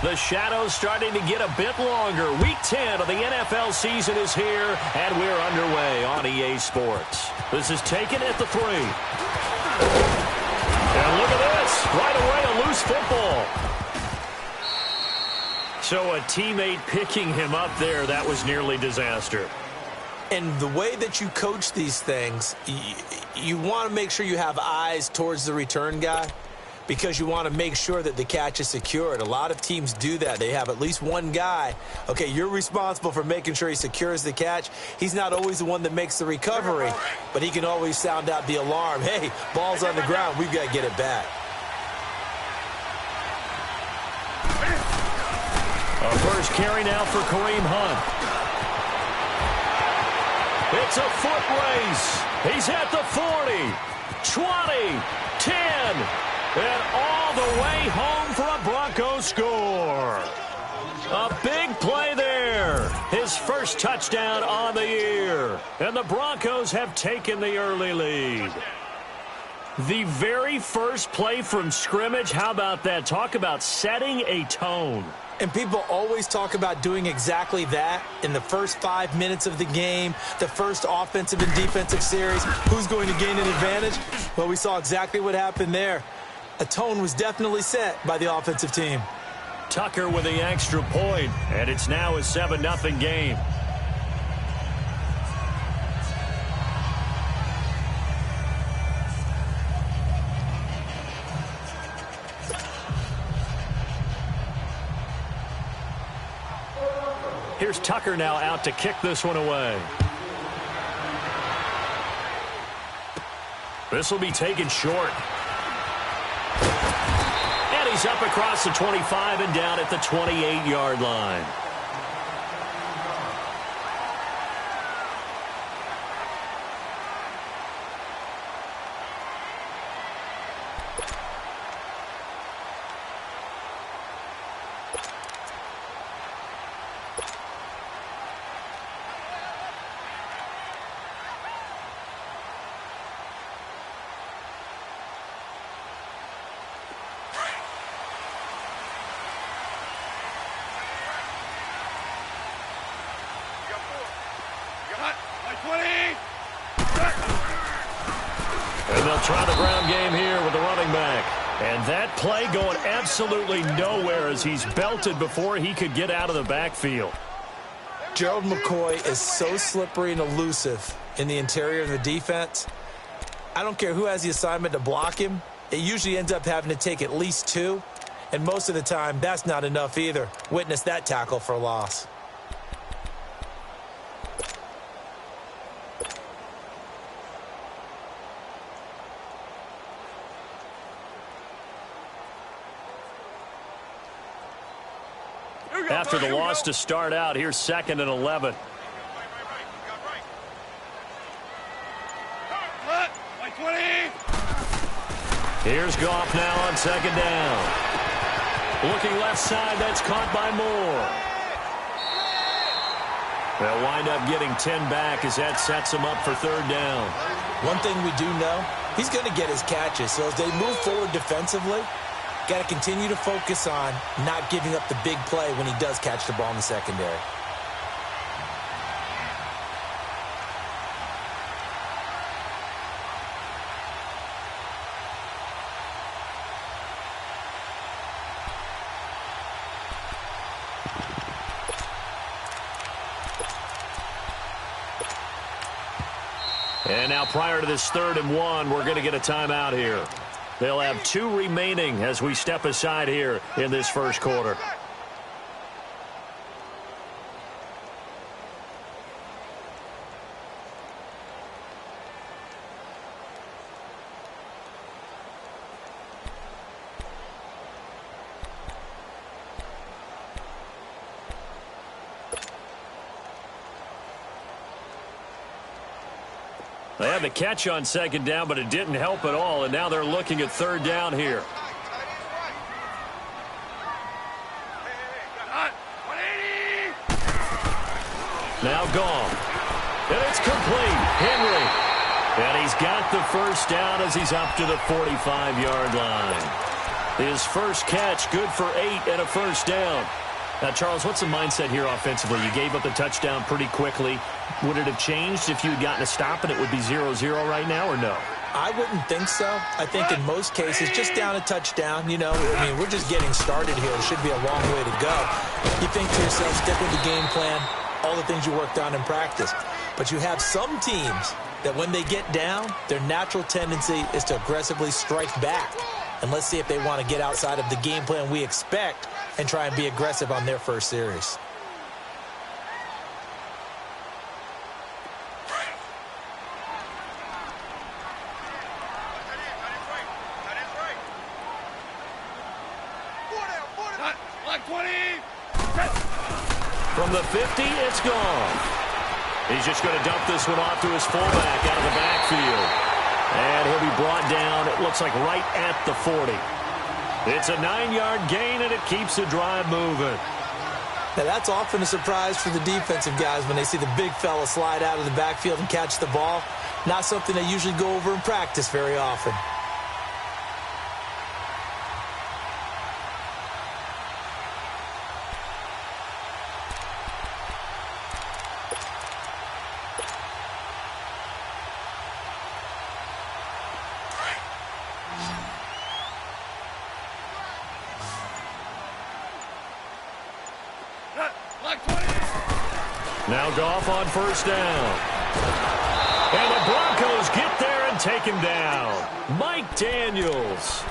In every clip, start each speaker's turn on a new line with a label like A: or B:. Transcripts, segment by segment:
A: The shadow's starting to get a bit longer. Week 10 of the NFL season is here, and we're underway on EA Sports. This is taken at the 3. And look at this. Right away, a loose football. So a teammate picking him up there, that was nearly disaster.
B: And the way that you coach these things, you want to make sure you have eyes towards the return guy because you want to make sure that the catch is secured. A lot of teams do that. They have at least one guy. Okay, you're responsible for making sure he secures the catch. He's not always the one that makes the recovery, but he can always sound out the alarm. Hey, ball's on the ground. We've got to get it back.
A: Our first carry now for Kareem Hunt. It's a foot race. He's at the 40, 20, 10, and all the way home for a Broncos score. A big play there. His first touchdown on the year. And the Broncos have taken the early lead. The very first play from scrimmage, how about that? Talk about setting a tone.
B: And people always talk about doing exactly that in the first 5 minutes of the game, the first offensive and defensive series. Who's going to gain an advantage? Well, we saw exactly what happened there. A tone was definitely set by the offensive team.
A: Tucker with the extra point, and it's now a 7-0 game. Here's Tucker now out to kick this one away. This will be taken short. And he's up across the 25 and down at the 28-yard line. And they'll try the ground game here with the running back. And that play going absolutely nowhere as he's belted before he could get out of the backfield.
B: Gerald McCoy is so slippery and elusive in the interior of the defense. I don't care who has the assignment to block him. It usually ends up having to take at least 2. And most of the time, that's not enough either. Witness that tackle for a loss.
A: After the loss to start out, here's 2nd and 11. Here's Goff now on 2nd down. Looking left side, that's caught by Moore. They'll wind up getting 10 back as that sets them up for 3rd down.
B: One thing we do know, he's going to get his catches. So as they move forward defensively, got to continue to focus on not giving up the big play when he does catch the ball in the secondary.
A: And now prior to this 3rd and 1, we're going to get a timeout here. They'll have 2 remaining as we step aside here in this first quarter. They had the catch on 2nd down, but it didn't help at all, and now they're looking at 3rd down here. Now gone. And it's complete. Henry. And he's got the first down as he's up to the 45-yard line. His first catch, good for 8 and a first down. Now, Charles, what's the mindset here offensively? You gave up the touchdown pretty quickly. Would it have changed if you had gotten a stop and it would be 0-0 right now, or no?
B: I wouldn't think so. I think in most cases, just down a touchdown, you know, I mean, we're just getting started here. It should be a long way to go. You think to yourself, stick with the game plan, all the things you worked on in practice. But you have some teams that when they get down, their natural tendency is to aggressively strike back. And let's see if they want to get outside of the game plan we expect and try and be aggressive on their first series.
A: From the 50, it's gone. He's just going to dump this one off to his fullback out of the backfield. And he'll be brought down, it looks like right at the 40. It's a 9-yard gain, and it keeps the drive moving.
B: Now, that's often a surprise for the defensive guys when they see the big fella slide out of the backfield and catch the ball. Not something they usually go over in practice very often.
A: Now Goff on first down. And the Broncos get there and take him down. Mike Daniels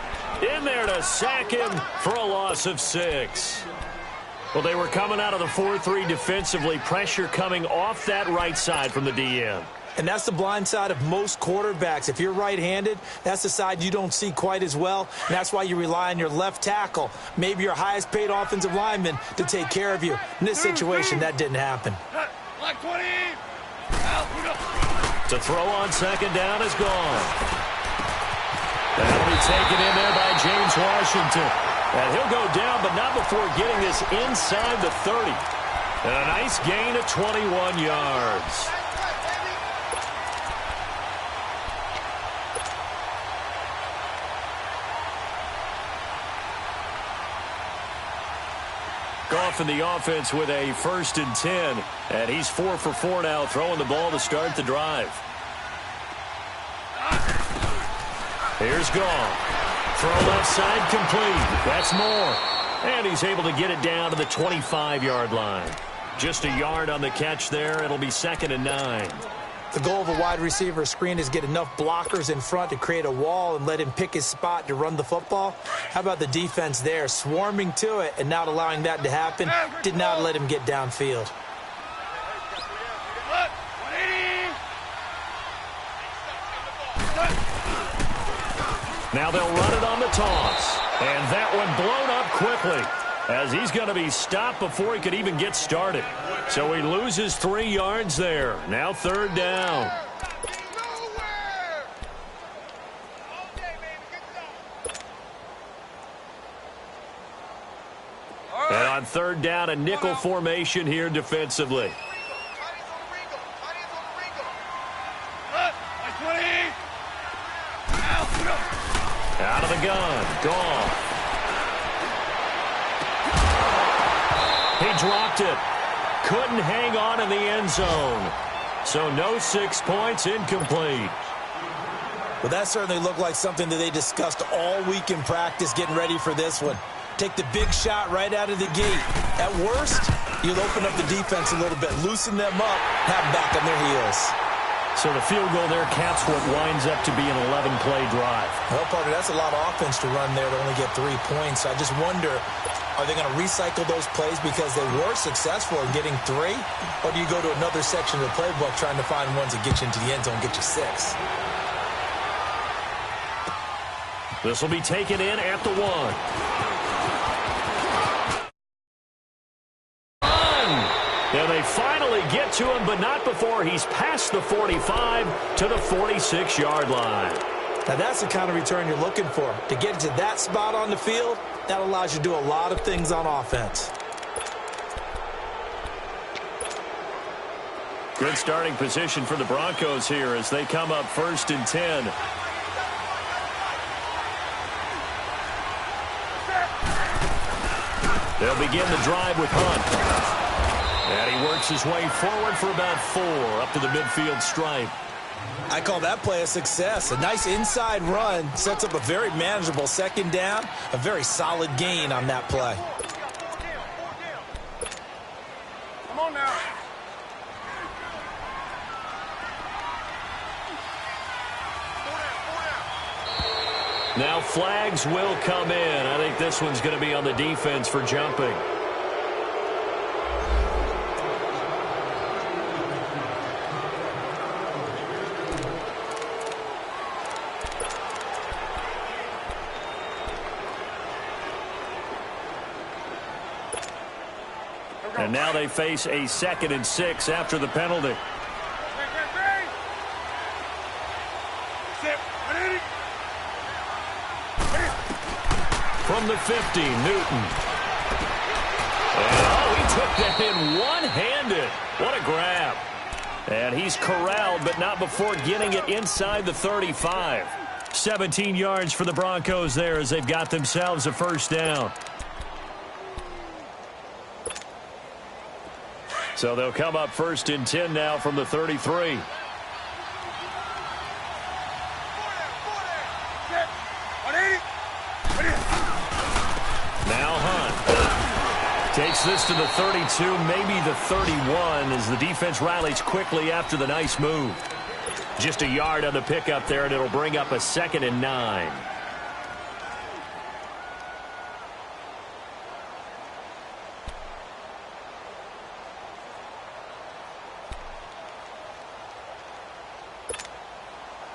A: in there to sack him for a loss of 6. Well, they were coming out of the 4-3 defensively. Pressure coming off that right side from the DN.
B: And that's the blind side of most quarterbacks. If you're right-handed, that's the side you don't see quite as well. And that's why you rely on your left tackle, maybe your highest-paid offensive lineman, to take care of you. In this situation, that didn't happen.
A: To throw on second down is gone. That'll be taken in there by James Washington. And he'll go down, but not before getting this inside the 30. And a nice gain of 21 yards. Goff in the offense with a 1st and 10. And he's 4 for 4 now, throwing the ball to start the drive. Here's Goff. Throw left side complete. That's more. And he's able to get it down to the 25-yard line. Just a yard on the catch there. It'll be 2nd and 9.
B: The goal of a wide receiver screen is get enough blockers in front to create a wall and let him pick his spot to run the football. How about the defense there, swarming to it and not allowing that to happen? Did not let him get downfield.
A: Now they'll run it on the toss. And that one blown up quickly as he's going to be stopped before he could even get started. So he loses 3 yards there. Now 3rd down. And on 3rd down, a nickel formation here defensively. Out of the gun. Goff. He dropped it. Couldn't hang on in the end zone. So no 6 points, incomplete.
B: Well, that certainly looked like something that they discussed all week in practice getting ready for this one. Take the big shot right out of the gate. At worst, you'll open up the defense a little bit, loosen them up, have them back on their heels.
A: So the field goal there caps what winds up to be an 11-play drive.
B: Well, partner, that's a lot of offense to run there to only get 3 points. I just wonder, are they going to recycle those plays because they were successful in getting 3? Or do you go to another section of the playbook trying to find ones that get you into the end zone and get you 6?
A: This will be taken in at the 1. And they finally get to him, but not before he's past the 45 to the 46-yard line.
B: Now, that's the kind of return you're looking for. To get to that spot on the field, that allows you to do a lot of things on offense.
A: Good starting position for the Broncos here as they come up 1st and 10. They'll begin the drive with Hunt. And he works his way forward for about 4 up to the midfield stripe.
B: I call that play a success. A nice inside run sets up a very manageable second down, a very solid gain on that play.
C: Come on now.
A: Now flags will come in. I think this one's going to be on the defense for jumping. And now they face a 2nd and 6 after the penalty. From the 50, Newton. And, he took that in one-handed. What a grab. And he's corralled, but not before getting it inside the 35. 17 yards for the Broncos there as they've got themselves a first down. So they'll come up 1st and 10 now from the 33. Now Hunt takes this to the 32, maybe the 31, as the defense rallies quickly after the nice move. Just a yard on the pickup there, and it'll bring up a 2nd and 9.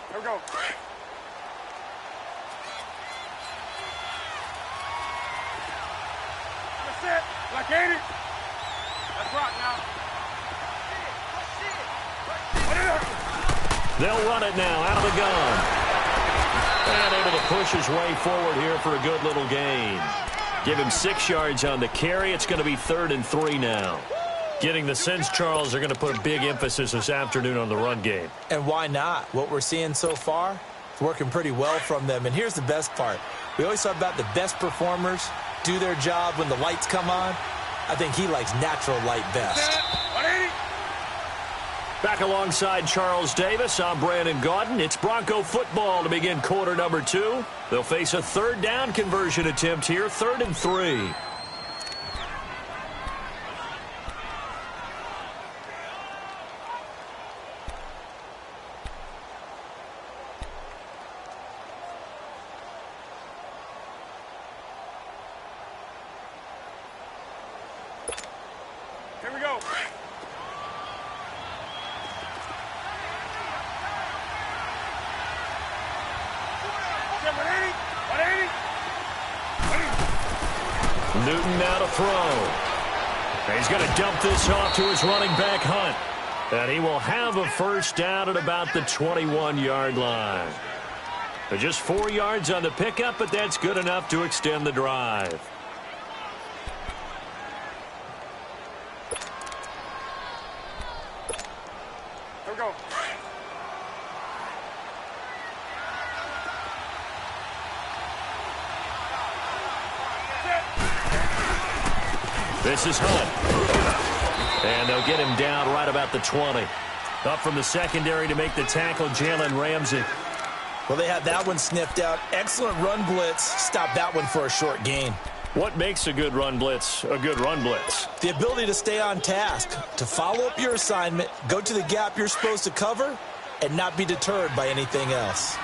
C: Here we go. That's it. Like 80. That's right now.
A: They'll run it now out of the gun. And able to push his way forward here for a good little gain. Give him 6 yards on the carry. It's going to be 3rd and 3 now. Getting the sense, Charles, they're going to put a big emphasis this afternoon on the run game.
B: And why not? What we're seeing so far, it's working pretty well from them. And here's the best part. We always talk about the best performers do their job when the lights come on. I think he likes natural light best.
A: Back alongside Charles Davis, I'm Brandon Gaudin. It's Bronco football to begin quarter number 2. They'll face a 3rd down conversion attempt here, 3rd and 3.
C: Here we go.
A: Newton now to throw. He's going to dump this off to his running back, Hunt. And he will have a first down at about the 21-yard line. Just 4 yards on the pickup, but that's good enough to extend the drive.
C: Here we go.
A: This is Hunt. And they'll get him down right about the 20. Up from the secondary to make the tackle, Jalen Ramsey.
B: Well, they had that one sniffed out. Excellent run blitz. Stop that one for a short gain.
A: What makes a good run blitz a good run blitz?
B: The ability to stay on task, to follow up your assignment, go to the gap you're supposed to cover, and not be deterred by anything else.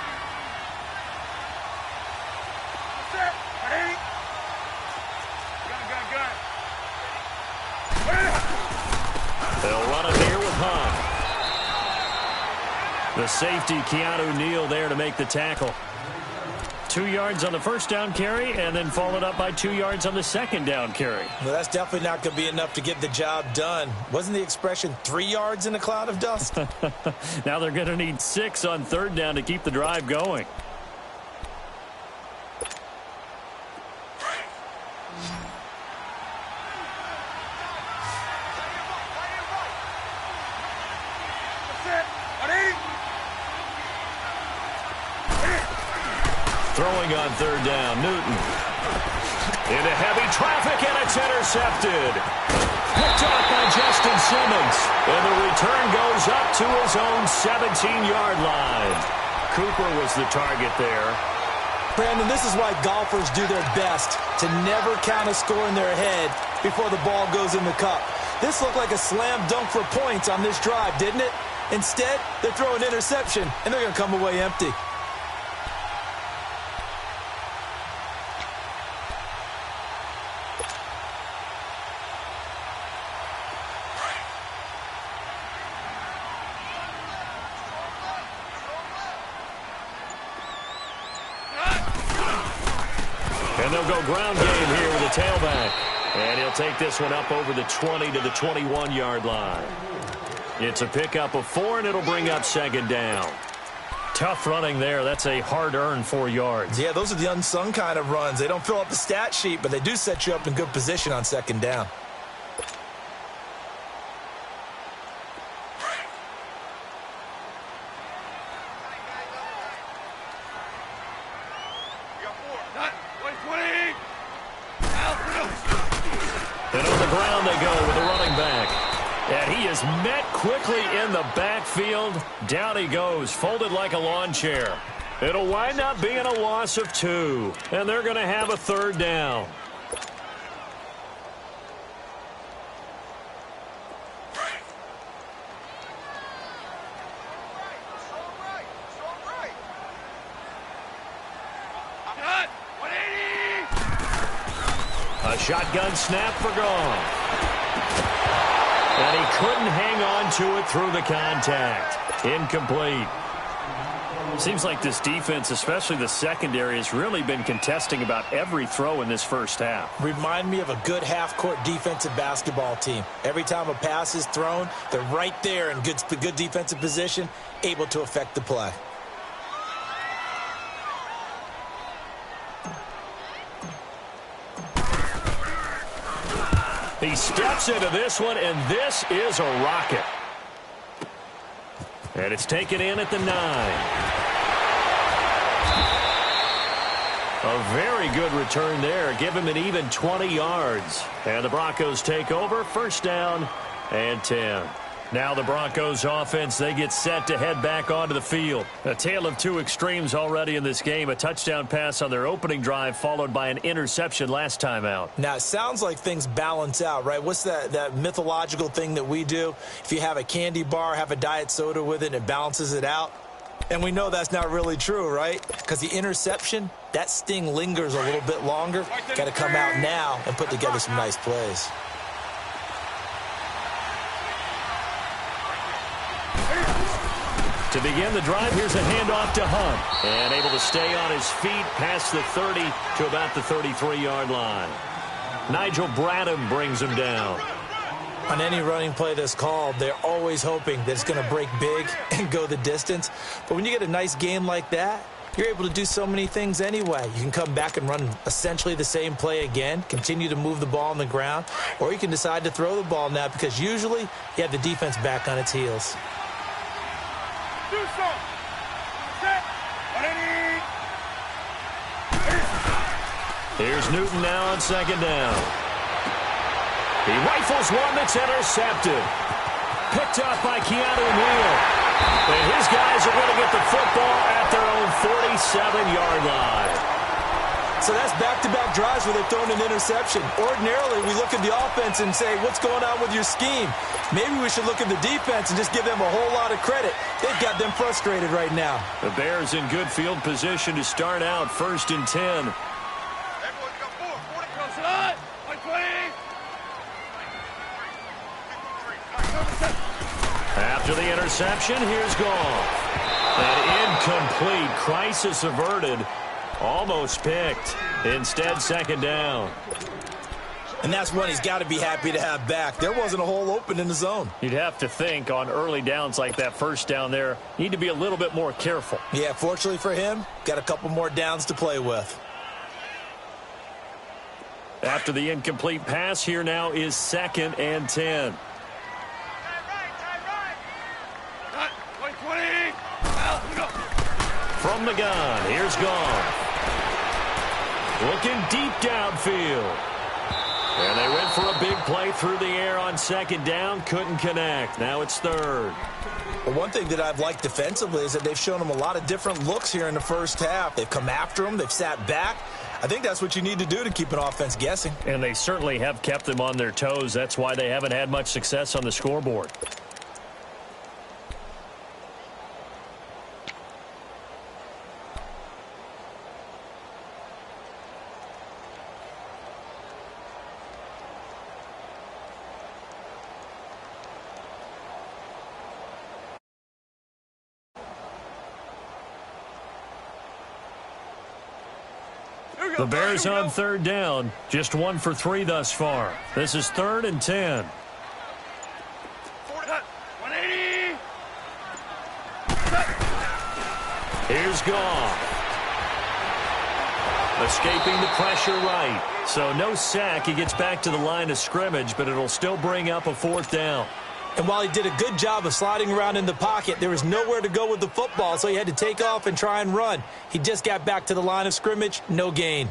A: They'll run it here with Hunt. The safety, Keanu Neal, there to make the tackle. 2 yards on the first down carry, and then followed up by 2 yards on the second down carry.
B: Well, that's definitely not going to be enough to get the job done. Wasn't the expression 3 yards in a cloud of dust?
A: Now they're going to need 6 on 3rd down to keep the drive going. Throwing on 3rd down, Newton. Into heavy traffic, and it's intercepted. Picked off by Justin Simmons. And the return goes up to his own 17-yard line. Cooper was the target there.
B: Brandon, this is why golfers do their best to never count a score in their head before the ball goes in the cup. This looked like a slam dunk for points on this drive, didn't it? Instead, they throw an interception, and they're going to come away empty.
A: And they'll go ground game here with a tailback. And he'll take this one up over the 20 to the 21-yard line. It's a pickup of 4, and it'll bring up second down. Tough running there. That's a hard-earned 4 yards.
B: Yeah, those are the unsung kind of runs. They don't fill up the stat sheet, but they do set you up in good position on second down.
A: And on the ground they go with a running back. And he is met quickly in the backfield. Down he goes, folded like a lawn chair. It'll wind up being a loss of 2. And they're going to have a third down. A shotgun snap for Gone. And he couldn't hang on to it through the contact. Incomplete. Seems like this defense, especially the secondary, has really been contesting about every throw in this first half.
B: Remind me of a good half-court defensive basketball team. Every time a pass is thrown, they're right there in good defensive position, able to affect the play.
A: He steps into this one, and this is a rocket. And it's taken in at the 9. A very good return there. Give him an even 20 yards. And the Broncos take over. First down and 10. Now the Broncos offense, they get set to head back onto the field. A tale of two extremes already in this game. A touchdown pass on their opening drive followed by an interception last time out.
B: Now, it sounds like things balance out, right? What's that mythological thing that we do? If you have a candy bar, have a diet soda with it, and it balances it out. And we know that's not really true, right? Because the interception, that sting lingers a little bit longer. Got to come out now and put together some nice plays.
A: To begin the drive, here's a handoff to Hunt. And able to stay on his feet past the 30 to about the 33-yard line. Nigel Bradham brings him down.
B: On any running play that's called, they're always hoping that it's going to break big and go the distance. But when you get a nice game like that, you're able to do so many things anyway. You can come back and run essentially the same play again, continue to move the ball on the ground, or you can decide to throw the ball now because usually you have the defense back on its heels.
A: Here's Newton now on second down. He rifles one that's intercepted. Picked off by Keanu Neal. And his guys are going to get the football at their own 47-yard line.
B: So that's back-to-back drives where they've thrown an interception. Ordinarily, we look at the offense and say, what's going on with your scheme? Maybe we should look at the defense and just give them a whole lot of credit. They've got them frustrated right now.
A: The Bears in good field position to start out, 1st and 10. After the interception, here's Goff. An incomplete, crisis averted. Almost picked. Instead, second down.
B: And that's one he's got to be happy to have back. There wasn't a hole open in the zone.
A: You'd have to think on early downs like that first down there, need to be a little bit more careful.
B: Yeah, fortunately for him, got a couple more downs to play with.
A: After the incomplete pass, here now is 2nd and 10. From the gun, here's Goff. Looking deep downfield. And they went for a big play through the air on second down. Couldn't connect. Now it's third.
B: Well, one thing that I've liked defensively is that they've shown them a lot of different looks here in the first half. They've come after them. They've sat back. I think that's what you need to do to keep an offense guessing.
A: And they certainly have kept them on their toes. That's why they haven't had much success on the scoreboard. The Bears on third down. Just 1 for 3 thus far. This is 3rd and 10.
C: 180.
A: Here's Goff. Escaping the pressure right. So no sack. He gets back to the line of scrimmage, but it'll still bring up a 4th down.
B: And while he did a good job of sliding around in the pocket, there was nowhere to go with the football, so he had to take off and try and run. He just got back to the line of scrimmage, no gain.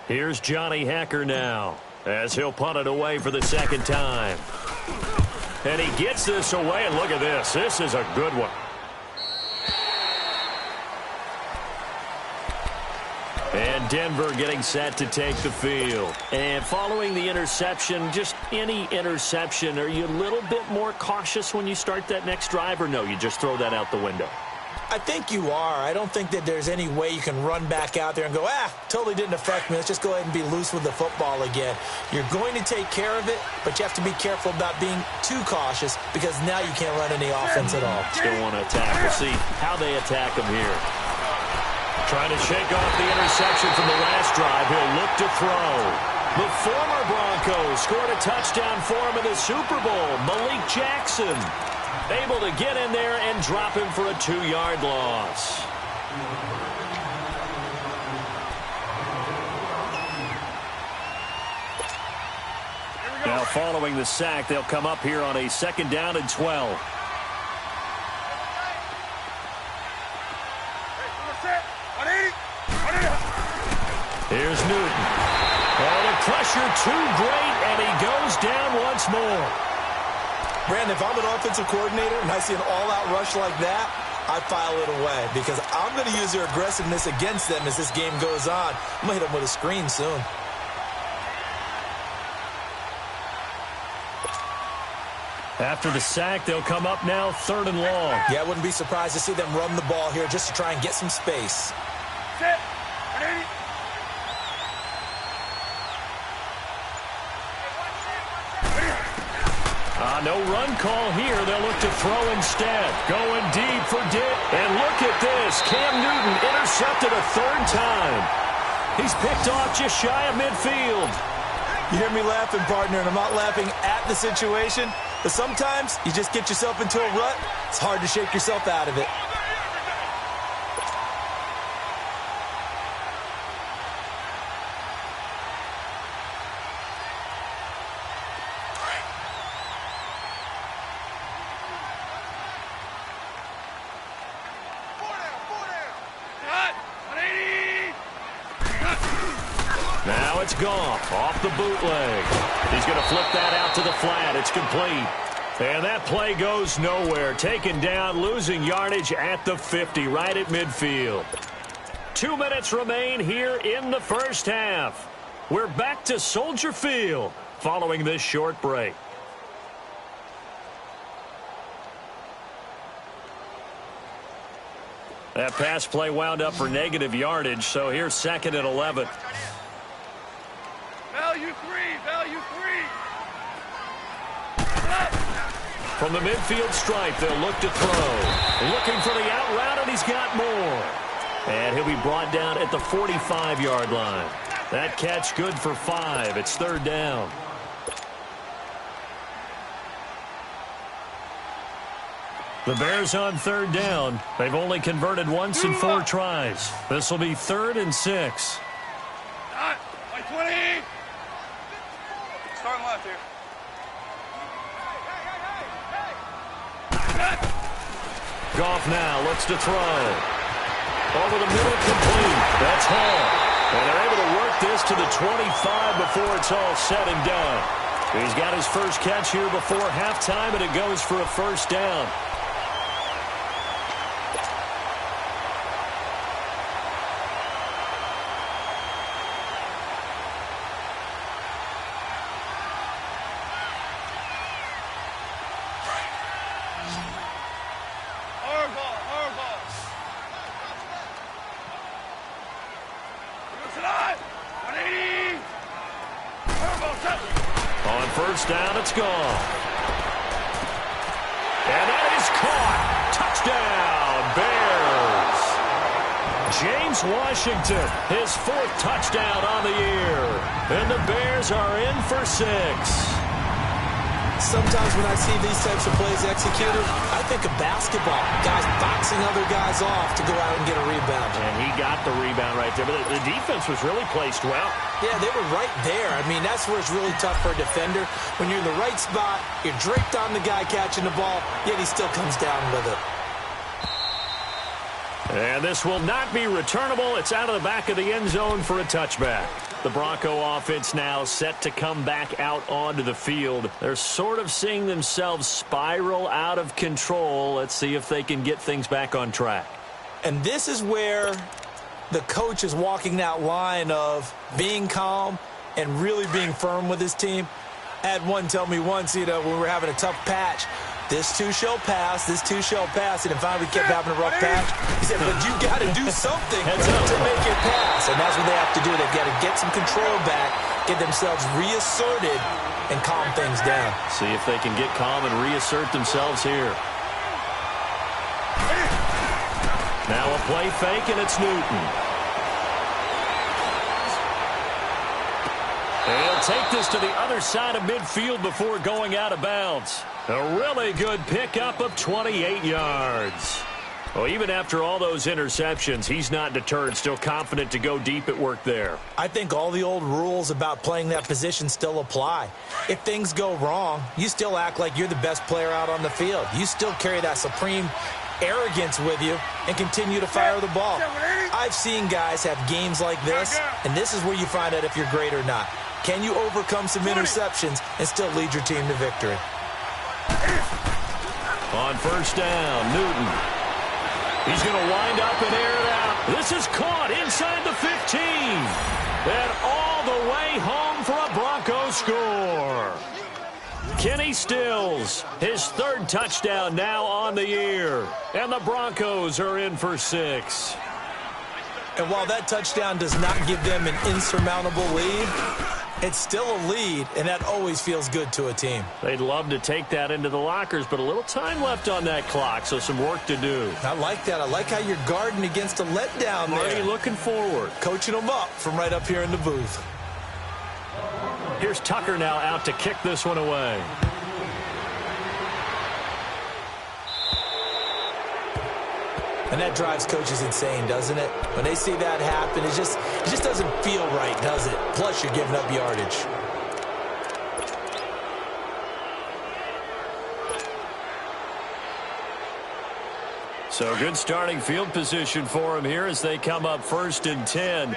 A: Here's Johnny Hacker now, as he'll punt it away for the 2nd time. And he gets this away, and look at this. This is a good one. And Denver getting set to take the field. And following the interception, just any interception, are you a little bit more cautious when you start that next drive, or no, you just throw that out the window?
B: I think you are. I don't think that there's any way you can run back out there and go, totally didn't affect me. Let's just go ahead and be loose with the football again. You're going to take care of it, but you have to be careful about being too cautious because now you can't run any offense at all.
A: Still want to attack. We'll see how they attack him here. Trying to shake off the interception from the last drive. He'll look to throw. The former Broncos scored a touchdown for him in the Super Bowl. Malik Jackson able to get in there and drop him for a 2-yard loss. Now following the sack, they'll come up here on a 2nd down and 12. Here's Newton. Oh, the pressure too great, and he goes down once more.
B: Brandon, if I'm an offensive coordinator and I see an all-out rush like that, I file it away because I'm going to use their aggressiveness against them as this game goes on. I'm going to hit them with a screen soon.
A: After the sack, they'll come up now 3rd and long.
B: Yeah, I wouldn't be surprised to see them run the ball here just to try and get some space.
C: Set.
A: No run call here. They'll look to throw instead. Going deep for Dick. And look at this. Cam Newton intercepted a 3rd time. He's picked off just shy of midfield.
B: You hear me laughing, partner, and I'm not laughing at the situation. But sometimes you just get yourself into a rut. It's hard to shake yourself out of it.
A: Now it's Goff off the bootleg. He's going to flip that out to the flat. It's complete. And that play goes nowhere. Taken down, losing yardage at the 50, right at midfield. 2 minutes remain here in the first half. We're back to Soldier Field following this short break. That pass play wound up for negative yardage, so here's 2nd and 11.
C: Value 3.
A: From the midfield stripe, they'll look to throw. Looking for the out route, and he's got more. And he'll be brought down at the 45-yard line. That catch good for 5. It's 3rd down. The Bears on 3rd down. They've only converted once in 4 tries. This will be 3rd and 6.
C: Like 20. Starting left here.
A: Goff now looks to throw. Over the middle, complete. That's Hall. And they're able to work this to the 25 before it's all said and done. He's got his first catch here before halftime, and it goes for a first down. First down, it's gone. And that is caught. Touchdown, Bears. James Washington, his 4th touchdown on the year. And the Bears are in for 6.
B: Sometimes when I see these types of plays executed, I think of basketball. Guys boxing other guys off to go out and get a rebound.
A: And he got the rebound right there. But the defense was really placed well.
B: Yeah, they were right there. I mean, that's where it's really tough for a defender. When you're in the right spot, you're draped on the guy catching the ball, yet he still comes down with it.
A: And this will not be returnable. It's out of the back of the end zone for a touchback. The Bronco offense now set to come back out onto the field. They're sort of seeing themselves spiral out of control. Let's see if they can get things back on track.
B: And this is where the coach is walking that line of being calm and really being firm with his team. I had one tell me once, when we were having a tough patch, this too shall pass, this too shall pass, and then finally we kept having a rough patch. He said, but you got to do something to make it pass, and that's what they have to do. They've got to get some control back, get themselves reasserted, and calm things down.
A: See if they can get calm and reassert themselves here. Now a play fake, and it's Newton. And he'll take this to the other side of midfield before going out of bounds. A really good pickup of 28 yards. Well, even after all those interceptions, he's not deterred, still confident to go deep at work there.
B: I think all the old rules about playing that position still apply. If things go wrong, you still act like you're the best player out on the field. You still carry that supreme arrogance with you and continue to fire the ball. I've seen guys have games like this, and this is where you find out if you're great or not. Can you overcome some interceptions and still lead your team to victory?
A: On first down, Newton. He's going to wind up and air it out. This is caught inside the 15. And all the way home for a Broncos score. Kenny Stills, his 3rd touchdown now on the year. And the Broncos are in for 6.
B: And while that touchdown does not give them an insurmountable lead, it's still a lead, and that always feels good to a team.
A: They'd love to take that into the lockers, but a little time left on that clock, so some work to do.
B: I like that. I like how you're guarding against a letdown there.
A: Already looking forward.
B: Coaching them up from right up here in the booth.
A: Here's Tucker now out to kick this one away.
B: And that drives coaches insane, doesn't it? When they see that happen, it just doesn't feel right, does it? Plus, you're giving up yardage.
A: So good starting field position for him here as they come up 1st and 10.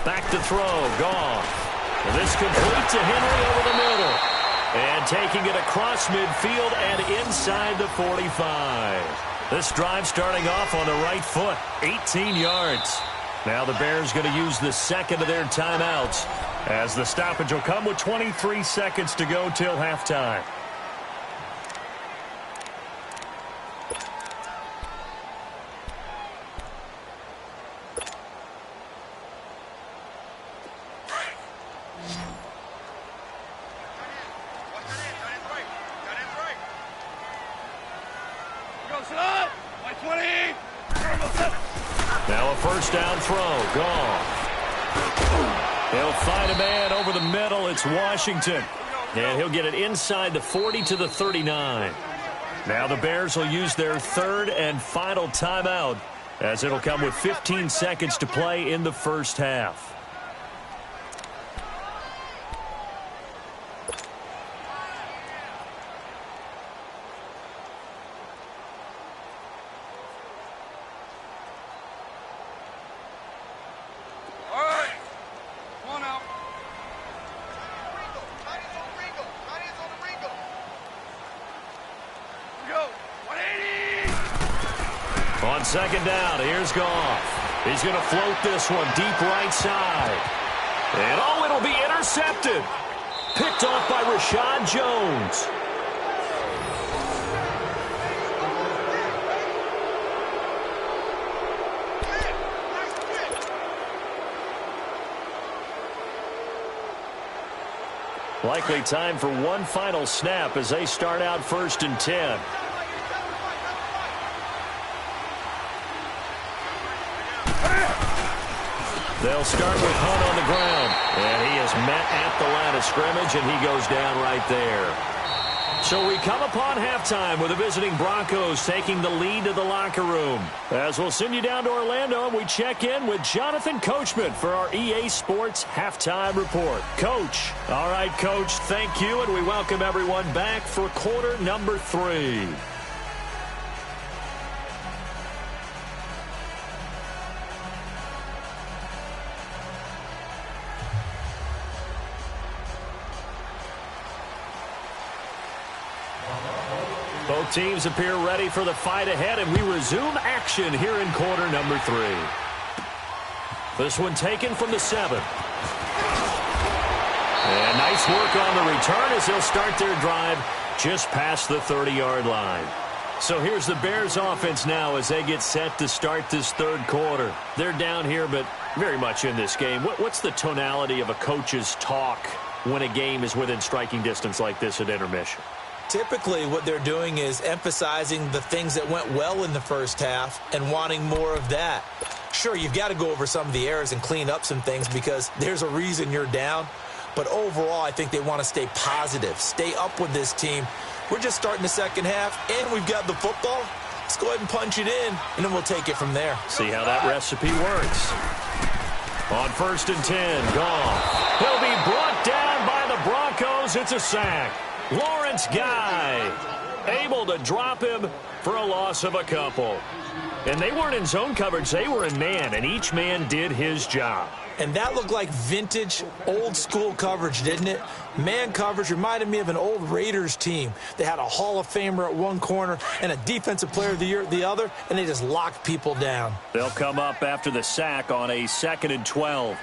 A: Back to throw, gone. This complete to Henry over the middle. And taking it across midfield and inside the 45. This drive starting off on the right foot, 18 yards. Now the Bears going to use the 2nd of their timeouts as the stoppage will come with 23 seconds to go till halftime. Now a first down throw, gone. They'll find a man over the middle. It's Washington. And he'll get it inside the 40 to the 39. Now the Bears will use their 3rd and final timeout as it'll come with 15 seconds to play in the first half. On second down, here's Goff. He's going to float this one deep right side. And, oh, it'll be intercepted. Picked off by Rashad Jones. Likely time for one final snap as they start out 1st and 10. They'll start with Hunt on the ground. And he is met at the line of scrimmage, and he goes down right there. So we come upon halftime with the visiting Broncos taking the lead to the locker room. As we'll send you down to Orlando, and we check in with Jonathan Coachman for our EA Sports Halftime Report. Coach. All right, Coach, thank you, and we welcome everyone back for quarter number 3. Both teams appear ready for the fight ahead, and we resume action here in quarter number 3. This one taken from the 7. And nice work on the return as they'll start their drive just past the 30-yard line. So here's the Bears offense now as they get set to start this third quarter. They're down here, but very much in this game. What's the tonality of a coach's talk when a game is within striking distance like this at intermission?
B: Typically, what they're doing is emphasizing the things that went well in the first half and wanting more of that. Sure, you've got to go over some of the errors and clean up some things because there's a reason you're down. But overall, I think they want to stay positive, stay up with this team. We're just starting the second half, and we've got the football. Let's go ahead and punch it in, and then we'll take it from there.
A: See how that recipe works. On 1st and 10, Goff. He'll be brought down by the Broncos. It's a sack. Lawrence Guy able to drop him for a loss of a couple. And they weren't in zone coverage. They were in man, and each man did his job.
B: And that looked like vintage, old-school coverage, didn't it? Man coverage reminded me of an old Raiders team. They had a Hall of Famer at one corner and a Defensive Player of the Year at the other, and they just locked people down.
A: They'll come up after the sack on a 2nd and 12.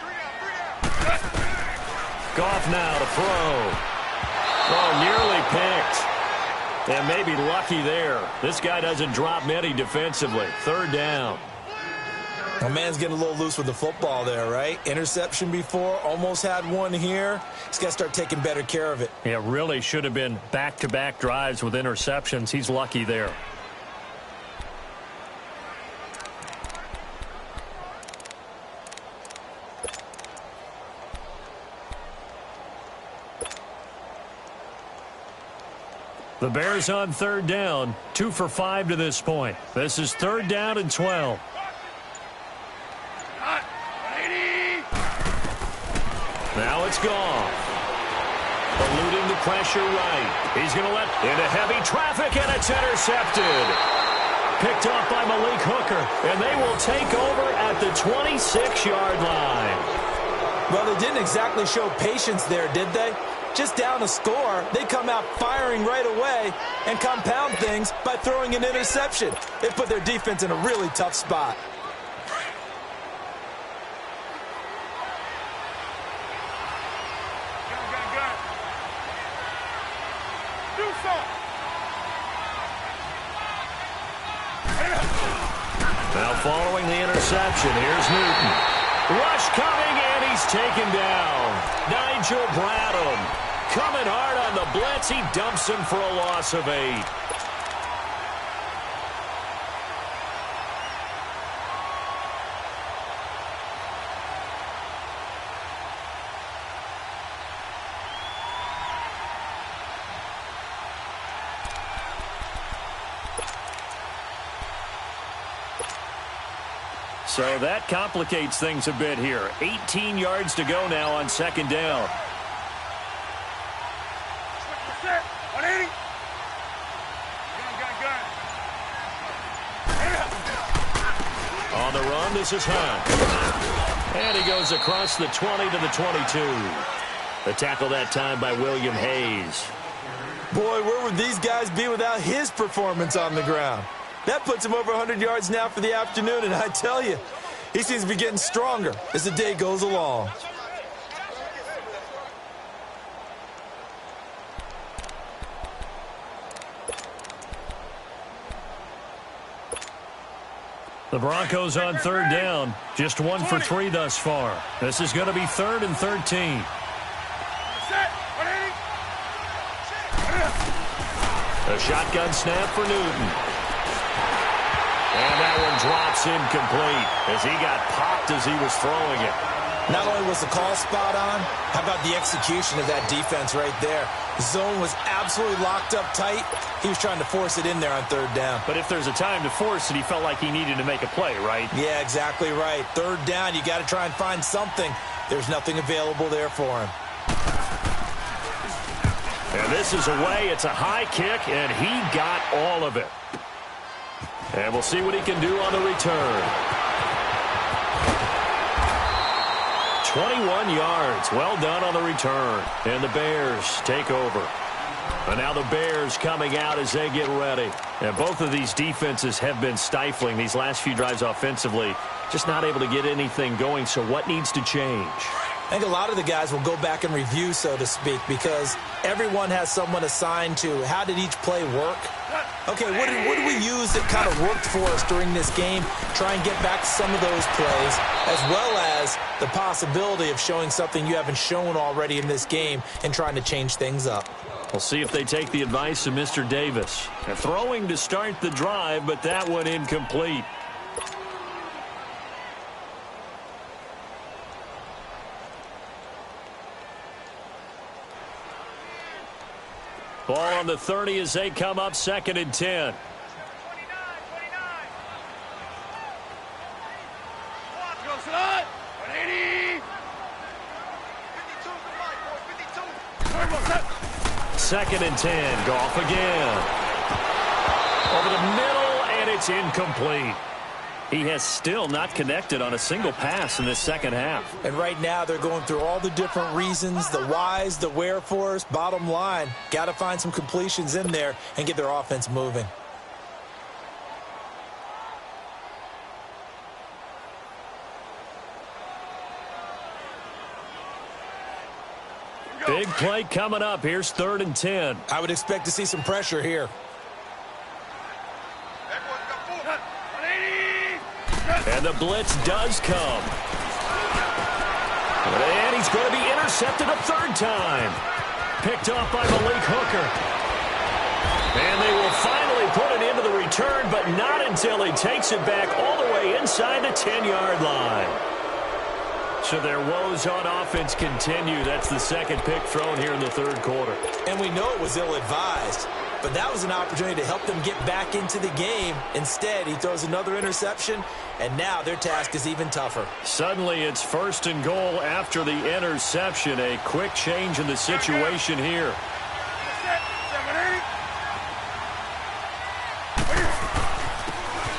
A: Goff now to throw. Oh, nearly picked. And maybe lucky there. This guy doesn't drop many defensively. 3rd down.
B: A man's getting a little loose with the football there, right? Interception before, almost had one here. He's got to start taking better care of it.
A: Yeah, really should have been back-to-back drives with interceptions. He's lucky there. The Bears on 3rd down, 2 for 5 to this point. This is 3rd down and 12. Now it's Goff. Eluding the pressure right. He's going to let into heavy traffic, and it's intercepted. Picked off by Malik Hooker, and they will take over at the 26-yard line.
B: Well, they didn't exactly show patience there, did they? Just down a score, they come out firing right away and compound things by throwing an interception. They put their defense in a really tough spot.
A: Now following the interception, here's Newton. Rush coming, and he's taken down. Nigel Bradham coming hard on the blitz. He dumps him for a loss of 8. So that complicates things a bit here. 18 yards to go now on 2nd down. On the run, this is Hunt. And he goes across the 20 to the 22. The tackle that time by William Hayes.
B: Boy, where would these guys be without his performance on the ground? That puts him over 100 yards now for the afternoon, and I tell you, he seems to be getting stronger as the day goes along.
A: The Broncos on third down. Just 1 for 3 thus far. This is going to be 3rd and 13. A shotgun snap for Newton. And that one drops incomplete as he got popped as he was throwing it.
B: Not only was the call spot on, how about the execution of that defense right there? The zone was absolutely locked up tight. He was trying to force it in there on third down.
A: But if there's a time to force it, he felt like he needed to make a play, right?
B: Yeah, exactly right. Third down, you got to try and find something. There's nothing available there for him.
A: And this is away. It's a high kick, and he got all of it. And we'll see what he can do on the return. 21 yards. Well done on the return. And the Bears take over. And now the Bears coming out as they get ready. And both of these defenses have been stifling these last few drives offensively. Just not able to get anything going. So what needs to change?
B: I think a lot of the guys will go back and review, so to speak, because everyone has someone assigned to how did each play work. Okay, what did we use that kind of worked for us during this game? Try and get back to some of those plays, as well as the possibility of showing something you haven't shown already in this game and trying to change things up.
A: We'll see if they take the advice of Mr. Davis. And throwing to start the drive, but that one incomplete. Ball on the 30 as they come up 2nd and 10. Second and 10. Goff again. Over the middle, and it's incomplete. He has still not connected on a single pass in this second half.
B: And right now they're going through all the different reasons, the whys, the wherefores. Bottom line, got to find some completions in there and get their offense moving.
A: Big play coming up. Here's 3rd and 10.
B: I would expect to see some pressure here.
A: And the blitz does come. And he's going to be intercepted a 3rd time. Picked off by Malik Hooker. And they will finally put it into the return, but not until he takes it back all the way inside the 10-yard line. So their woes on offense continue. That's the second pick thrown here in the 3rd quarter.
B: And we know it was ill-advised, but that was an opportunity to help them get back into the game. Instead, he throws another interception, and now their task is even tougher.
A: Suddenly, it's 1st and goal after the interception. A quick change in the situation here.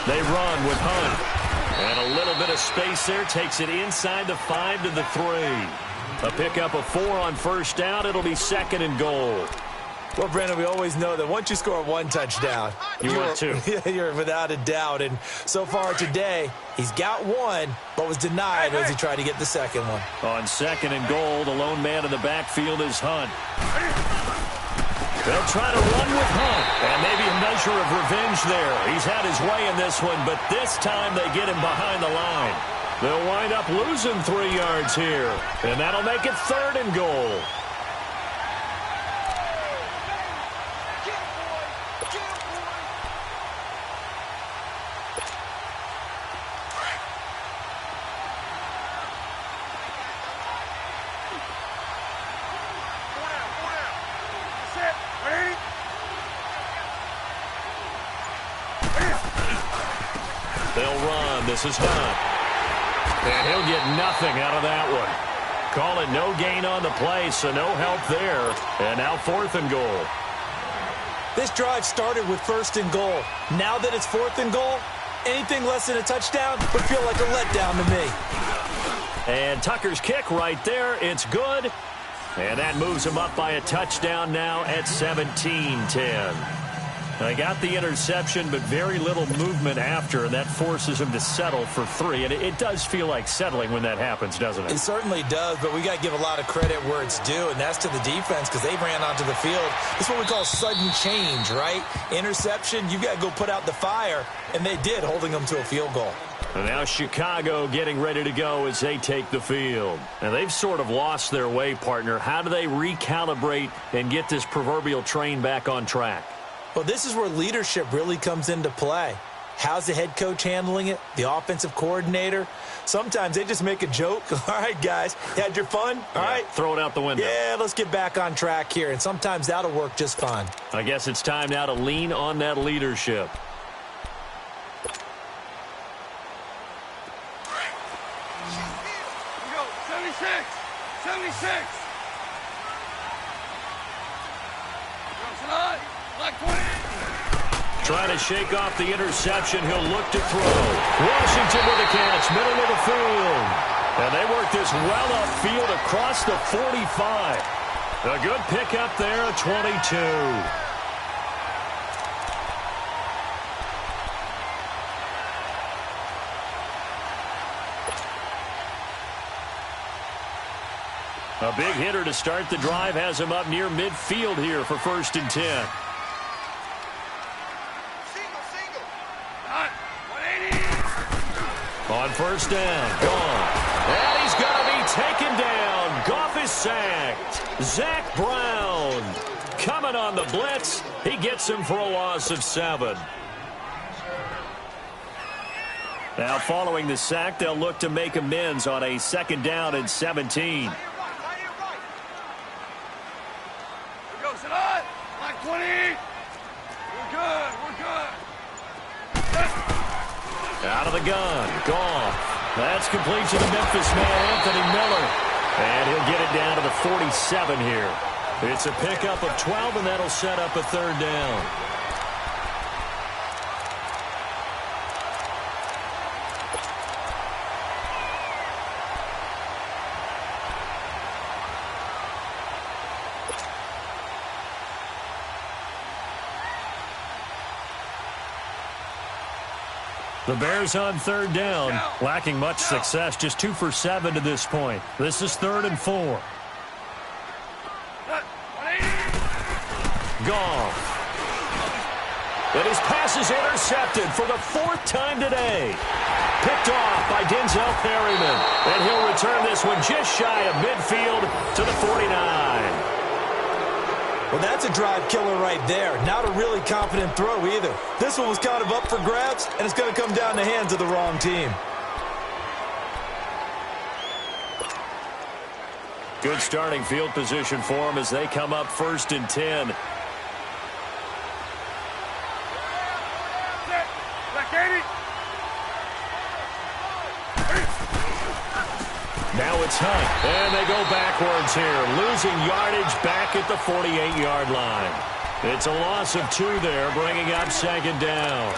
A: They run with Hunt. And a little bit of space there takes it inside the 5 to the 3. A pickup of 4 on 1st down. It'll be 2nd and goal.
B: Well, Brandon, we always know that once you score 1 touchdown,
A: you're 2.
B: You're without a doubt. And so far today, he's got 1, but was denied as he tried to get the 2nd one.
A: On 2nd and goal, the lone man in the backfield is Hunt. They'll try to run with Hunt, and maybe a measure of revenge there. He's had his way in this one, but this time they get him behind the line. They'll wind up losing 3 yards here, and that'll make it 3rd and goal. They'll run. This is Hunt. And he'll get nothing out of that one. Call it no gain on the play, so no help there. And now 4th and goal.
B: This drive started with 1st and goal. Now that it's 4th and goal, anything less than a touchdown would feel like a letdown to me.
A: And Tucker's kick right there. It's good. And that moves him up by a touchdown now at 17-10. They got the interception, but very little movement after, and that forces him to settle for 3. And it does feel like settling when that happens, doesn't it?
B: It certainly does, but we got to give a lot of credit where it's due, and that's to the defense because they ran onto the field. It's what we call sudden change, right? Interception, you got to go put out the fire, and they did, holding them to a field goal.
A: And now Chicago getting ready to go as they take the field. And they've sort of lost their way, partner. How do they recalibrate and get this proverbial train back on track?
B: Well, this is where leadership really comes into play. How's the head coach handling it? The offensive coordinator? Sometimes they just make a joke. All right, guys, had your fun? All right.
A: Throw it out the window.
B: Yeah, let's get back on track here. And sometimes that'll work just fine.
A: I guess it's time now to lean on that leadership.
C: Here we go. 76. 76. Like 20.
A: Trying to shake off the interception. He'll look to throw. Washington with a catch, middle of the field. And they work this well upfield across the 45. A good pickup there, 22. A big hitter to start the drive has him up near midfield here for 1st and 10. On 1st down, gone. And he's going to be taken down. Goff is sacked. Zach Brown coming on the blitz. He gets him for a loss of 7. Now following the sack, they'll look to make amends on a 2nd down and 17.
C: Like 20. We're good. We're good.
A: Out of the gun. Goff. That's complete to the Memphis man, Anthony Miller. And he'll get it down to the 47 here. It's a pickup of 12, and that'll set up a 3rd down. The Bears on 3rd down, lacking much success, just 2 for 7 to this point. This is 3rd and 4. Goff. And his pass is intercepted for the 4th time today. Picked off by Denzel Perryman. And he'll return this one just shy of midfield to the 49.
B: Well, that's a drive killer right there. Not a really confident throw either. This one was kind of up for grabs, and it's going to come down the hands of the wrong team.
A: Good starting field position for them as they come up 1st and 10. Now it's Hunt, and they go backwards here, losing yardage back at the 48-yard line. It's a loss of 2 there, bringing up 2nd down.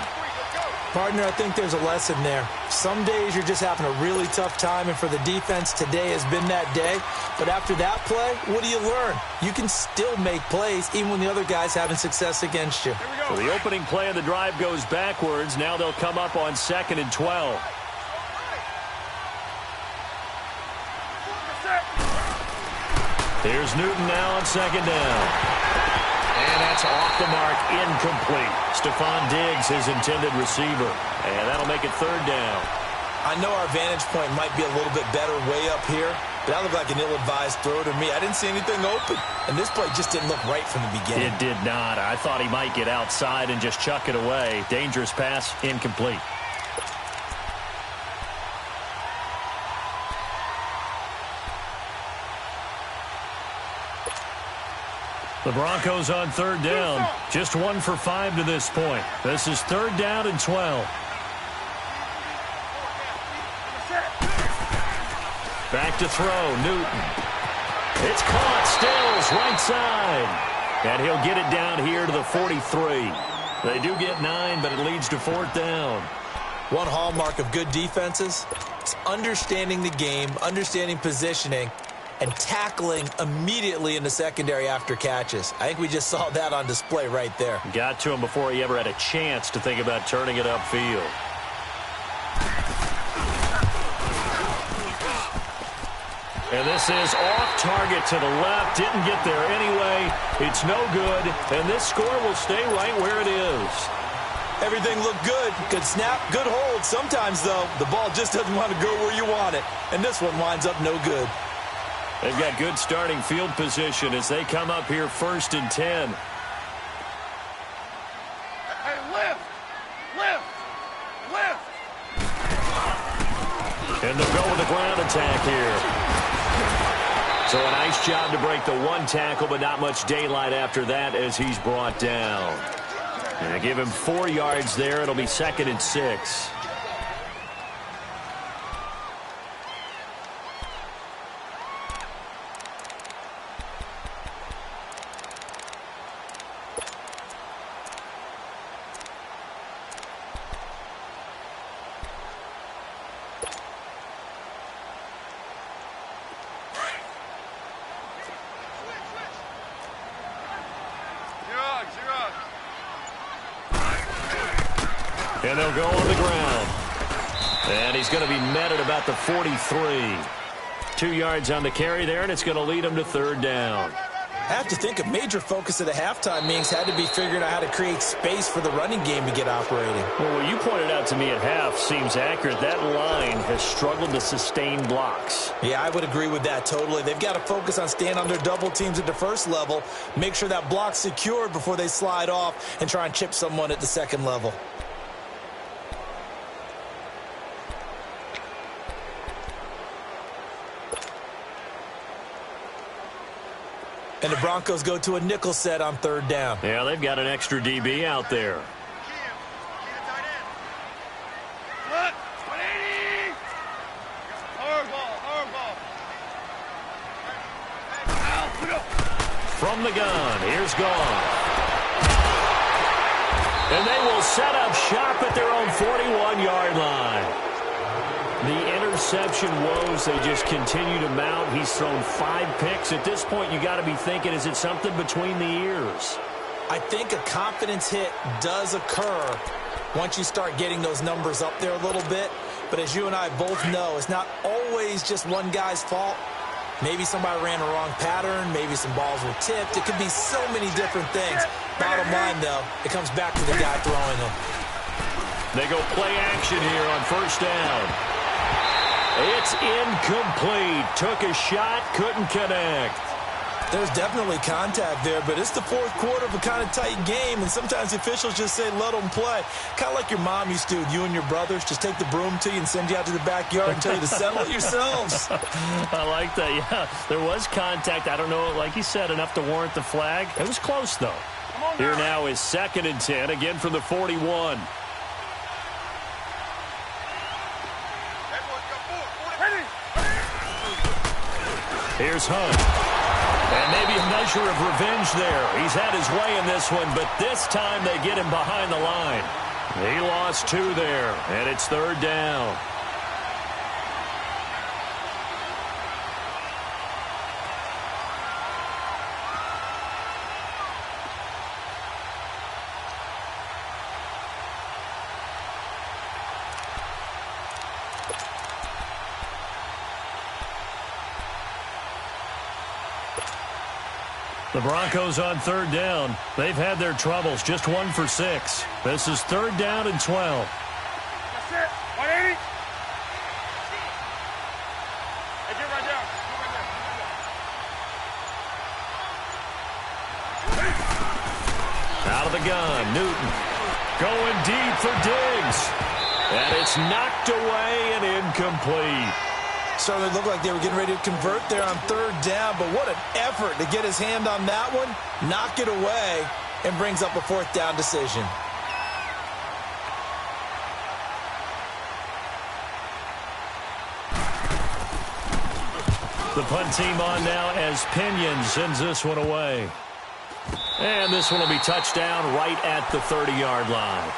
B: Partner, I think there's a lesson there. Some days you're just having a really tough time, and for the defense, today has been that day. But after that play, what do you learn? You can still make plays even when the other guy's having success against you.
A: So the opening play of the drive goes backwards. Now they'll come up on 2nd and 12. Here's Newton now on 2nd down. And that's off the mark, incomplete. Stephon Diggs, his intended receiver. And that'll make it 3rd down.
B: I know our vantage point might be a little bit better way up here, but that looked like an ill-advised throw to me. I didn't see anything open, and this play just didn't look right from the beginning.
A: It did not. I thought he might get outside and just chuck it away. Dangerous pass, incomplete. The Broncos on 3rd down. Just 1 for 5 to this point. This is 3rd down and 12. Back to throw, Newton. It's caught, Stills, right side. And he'll get it down here to the 43. They do get 9, but it leads to 4th down.
B: One hallmark of good defenses is understanding the game, understanding positioning, and tackling immediately in the secondary after catches. I think we just saw that on display right there.
A: Got to him before he ever had a chance to think about turning it upfield. And this is off target to the left. Didn't get there anyway. It's no good. And this score will stay right where it is.
B: Everything looked good. Good snap, good hold. Sometimes, though, the ball just doesn't want to go where you want it. And this one winds up no good.
A: They've got good starting field position as they come up here 1st and 10.
C: Hey, lift! Lift! Lift!
A: And they'll go with a ground attack here. So a nice job to break the one tackle, but not much daylight after that as he's brought down. And give him 4 yards there. It'll be 2nd and 6. And they'll go on the ground. And he's going to be met at about the 43. 2 yards on the carry there, and it's going to lead him to 3rd down.
B: I have to think a major focus of the halftime meetings had to be figuring out how to create space for the running game to get operating.
A: Well, what you pointed out to me at half seems accurate. That line has struggled to sustain blocks.
B: Yeah, I would agree with that totally. They've got to focus on staying on their double teams at the first level, make sure that block's secured before they slide off and try and chip someone at the second level. And the Broncos go to a nickel set on 3rd down.
A: Yeah, they've got an extra DB out there.
C: What? 180! Hard ball.
A: From the gun, here's Gone. And they will set up shop at their own 41-yard line. The interception woes, they just continue to mount. He's thrown 5 picks. At this point, you got to be thinking, is it something between the ears?
B: I think a confidence hit does occur once you start getting those numbers up there a little bit. But as you and I both know, it's not always just one guy's fault. Maybe somebody ran a wrong pattern. Maybe some balls were tipped. It could be so many different things. Bottom line, though, it comes back to the guy throwing them.
A: They go play action here on 1st down. It's incomplete. Took a shot, couldn't connect.
B: There's definitely contact there, but it's the 4th quarter of a kind of tight game, and sometimes the officials just say, let them play. Kind of like your mom used to with you and your brothers. Just take the broom to you and send you out to the backyard and tell you to settle it yourselves.
A: I like that, yeah. There was contact. I don't know, like you said, enough to warrant the flag. It was close, though. Here now is 2nd and 10, again from the 41. Here's Hunt. And maybe a measure of revenge there. He's had his way in this one, but this time they get him behind the line. He lost 2 there, and it's 3rd down. The Broncos on 3rd down. They've had their troubles. Just 1 for 6. This is 3rd down and 12.
C: That's it. 180. Hey, get right down.
A: Out of the gun, Newton. Going deep for Diggs. And it's knocked away and incomplete.
B: Certainly looked like they were getting ready to convert there on 3rd down, but what an effort to get his hand on that one, knock it away, and brings up a 4th down decision.
A: The punt team on now as Pinion sends this one away. And this one will be touched down right at the 30-yard line.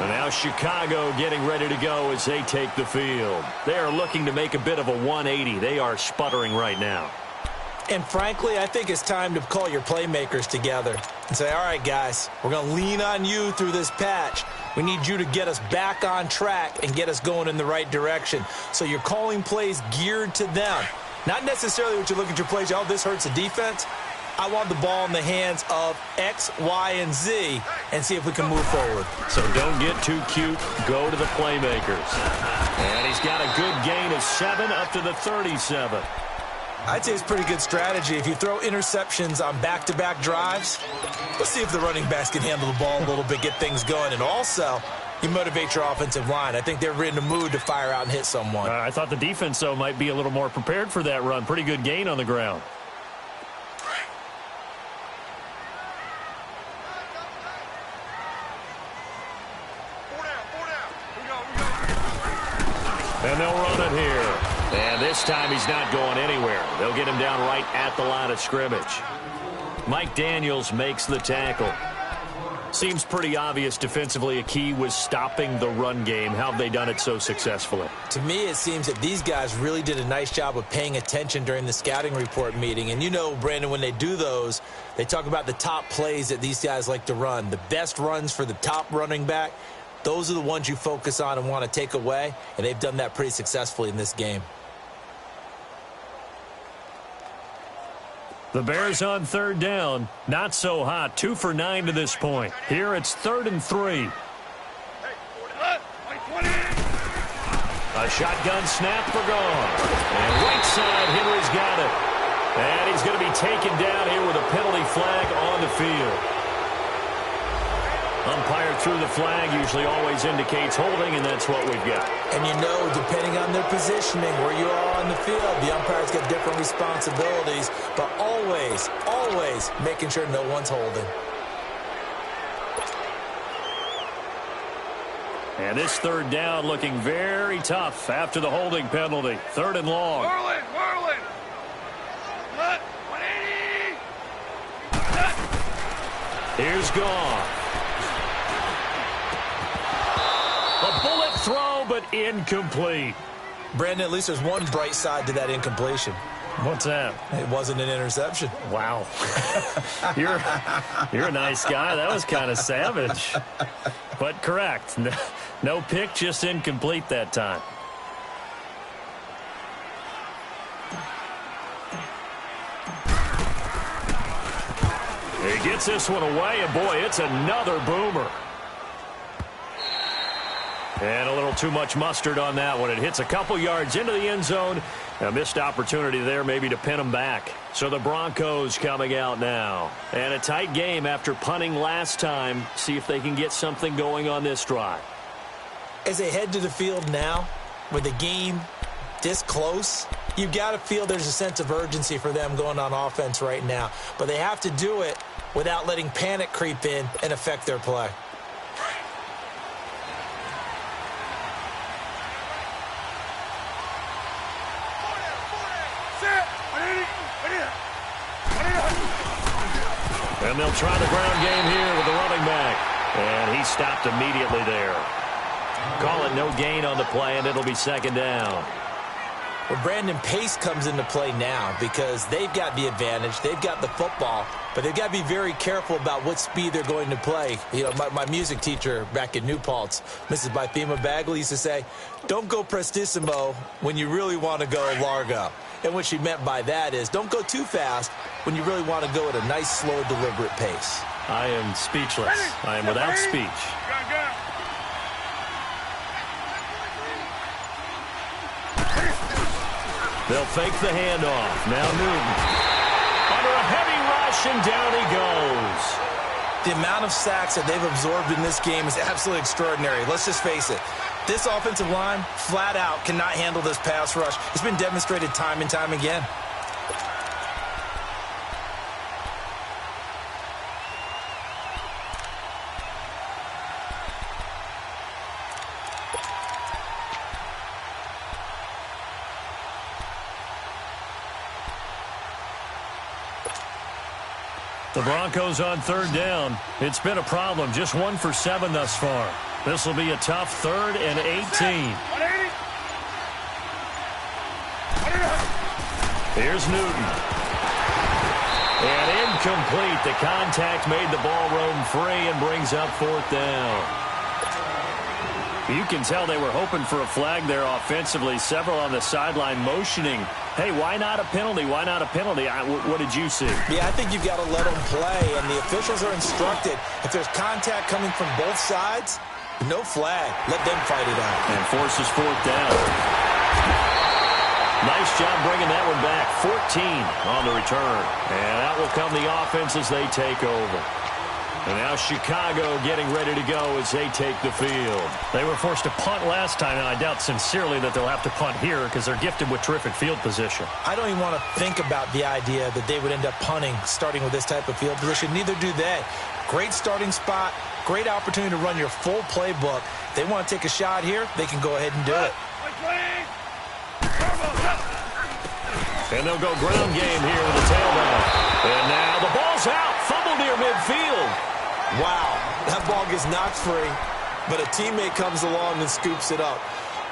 A: And now Chicago getting ready to go as they take the field. They are looking to make a bit of a 180. They are sputtering right now.
B: And frankly, I think it's time to call your playmakers together and say, all right, guys, we're going to lean on you through this patch. We need you to get us back on track and get us going in the right direction. So you're calling plays geared to them. Not necessarily what you look at your plays, oh, this hurts the defense. I want the ball in the hands of X, Y, and Z and see if we can move forward.
A: So don't get too cute. Go to the playmakers. And he's got a good gain of 7 up to the 37.
B: I'd say it's pretty good strategy. If you throw interceptions on back-to-back drives, let's see if the running backs can handle the ball a little bit, get things going. And also, you motivate your offensive line. I think they're in the mood to fire out and hit someone.
A: I thought the defense, though, might be a little more prepared for that run. Pretty good gain on the ground. And they'll run it here. And this time he's not going anywhere. They'll get him down right at the line of scrimmage. Mike Daniels makes the tackle. Seems pretty obvious defensively a key was stopping the run game. How have they done it so successfully?
B: To me, it seems that these guys really did a nice job of paying attention during the scouting report meeting. And you know, Brandon, when they do those, they talk about the top plays that these guys like to run. The best runs for the top running back. Those are the ones you focus on and want to take away, and they've done that pretty successfully in this game.
A: The Bears on third down. Not so hot. 2 for 9 to this point. Here it's 3rd and 3. A shotgun snap for gone. And right side, Henry's got it. And he's going to be taken down here with a penalty flag on the field. Umpire threw the flag, usually always indicates holding, and that's what we've got.
B: And you know, depending on their positioning, where you are on the field, the umpire's got different responsibilities, but always, always making sure no one's holding.
A: And this 3rd down looking very tough after the holding penalty. 3rd and long.
C: Whirling. 180.
A: Here's gone. A bullet throw, but incomplete.
B: Brandon, at least there's one bright side to that incompletion.
A: What's that?
B: It wasn't an interception.
A: Wow. You're a nice guy. That was kind of savage. But correct. No pick, just incomplete that time. He gets this one away, and boy, it's another boomer. And a little too much mustard on that one. It hits a couple yards into the end zone. A missed opportunity there maybe to pin them back. So the Broncos coming out now. And a tight game after punting last time. See if they can get something going on this drive.
B: As they head to the field now, with the game this close, you've got to feel there's a sense of urgency for them going on offense right now. But they have to do it without letting panic creep in and affect their play.
A: And they'll try the ground game here with the running back. And he stopped immediately there. Call it no gain on the play, and it'll be 2nd down.
B: Well, Brandon, pace comes into play now because they've got the advantage. They've got the football, but they've got to be very careful about what speed they're going to play. You know, my music teacher back in New Paltz, Mrs. Bythema Bagley, used to say, don't go prestissimo when you really want to go largo. And what she meant by that is don't go too fast when you really want to go at a nice, slow, deliberate pace.
A: I am speechless. I am without speech. They'll fake the handoff. Now Newton. Under a heavy rush, and down he goes.
B: The amount of sacks that they've absorbed in this game is absolutely extraordinary. Let's just face it. This offensive line, flat out, cannot handle this pass rush. It's been demonstrated time and time again.
A: The Broncos on 3rd down. It's been a problem. Just 1 for 7 thus far. This will be a tough 3rd and 18. Here's Newton. And incomplete. The contact made the ball roam free and brings up 4th down. You can tell they were hoping for a flag there offensively. Several on the sideline motioning, hey, why not a penalty? Why not a penalty? What did you see?
B: Yeah, I think you've got to let them play, and the officials are instructed. If there's contact coming from both sides, no flag. Let them fight it out.
A: And forces 4th down. Nice job bringing that one back. 14 on the return. And that will come the offense as they take over. And now Chicago getting ready to go as they take the field. They were forced to punt last time, and I doubt sincerely that they'll have to punt here because they're gifted with terrific field position.
B: I don't even want to think about the idea that they would end up punting starting with this type of field position. Neither do they. Great starting spot, great opportunity to run your full playbook. If they want to take a shot here, they can go ahead and do it.
A: And they'll go ground game here with the tailback. And now the ball's out. Fumble near midfield.
B: Wow, that ball gets knocked free, but a teammate comes along and scoops it up.